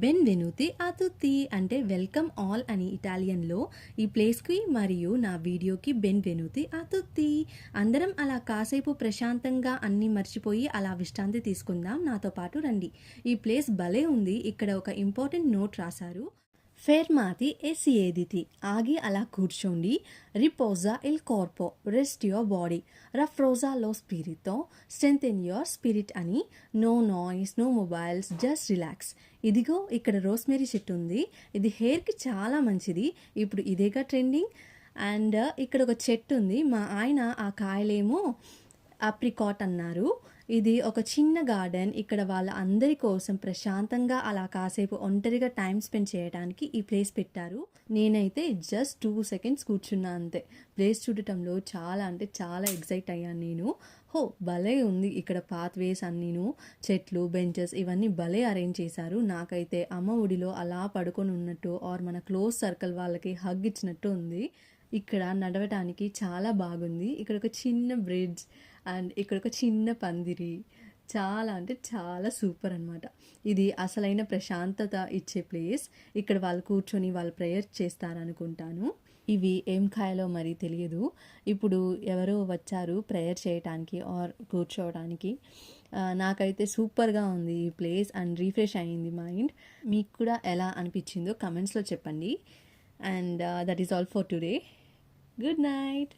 బెన్వెనూతి a tutti అంటే welcome all అని ఇటాలియన్లో ఈ ప్లేస్కి మరియు నా వీడియోకి బెన్వెనూతి a tutti. అందరం అలా కాసేపు ప్రశాంతంగా అన్నీ మర్చిపోయి అలా విశ్రాంతి తీసుకుందాం, నాతో పాటు రండి. ఈ ప్లేస్ భలే ఉంది. ఇక్కడ ఒక ఇంపార్టెంట్ నోట్ రాశారు. ఫెర్మాతి e siediti, ఆగి అలా కూర్చోండి. రిపోజా il corpo, rest your body. raffrosa lo spirito, strengthen your spirit అని. No noise, no mobiles, just relax. ఇదిగో ఇక్కడ రోస్మెరీ చెట్టు ఉంది. ఇది హెయిర్కి చాలా మంచిది. ఇప్పుడు ఇదేగా ట్రెండింగ్. అండ్ ఇక్కడ ఒక చెట్టు ఉంది. మా ఆయన ఆ కాయలేమో అప్రికాట్ అన్నారు. ఇది ఒక చిన్న గార్డెన్. ఇక్కడ వాళ్ళ అందరి కోసం ప్రశాంతంగా అలా కాసేపు ఒంటరిగా టైం స్పెండ్ చేయడానికి ఈ ప్లేస్ పెట్టారు. నేనైతే జస్ట్ 2 seconds కూర్చున్నా అంతే. ప్లేస్ చూడటంలో చాలా అంటే చాలా ఎగ్జైట్ అయ్యాను నేను. భలే ఉంది. ఇక్కడ పాత్వేస్ అన్నీను, చెట్లు, బెంచెస్ ఇవన్నీ భలే అరేంజ్ చేశారు. నాకైతే అమ్మ ఒడిలో అలా పడుకొని ఉన్నట్టు ఆర్ మన క్లోజ్ సర్కిల్ వాళ్ళకి హగ్ ఇచ్చినట్టు ఉంది. ఇక్కడ నడవటానికి చాలా బాగుంది. ఇక్కడ ఒక చిన్న బ్రిడ్జ్ అండ్ ఇక్కడ ఒక చిన్న పందిరి. చాలా అంటే చాలా సూపర్ అనమాట. ఇది అసలైన ప్రశాంతత ఇచ్చే ప్లేస్. ఇక్కడ వాళ్ళు కూర్చొని వాళ్ళు ప్రేయర్ చేస్తారనుకుంటాను. ఇవి ఏం కాయలో మరి తెలియదు. ఇప్పుడు ఎవరో వచ్చారు ప్రేయర్ చేయటానికి ఆర్ కూర్చోవడానికి. నాకైతే సూపర్గా ఉంది ఈ ప్లేస్ అండ్ రీఫ్రెష్ అయ్యింది మైండ్. మీకు కూడా ఎలా అనిపించిందో కమెంట్స్లో చెప్పండి. And that is all for today. Good night.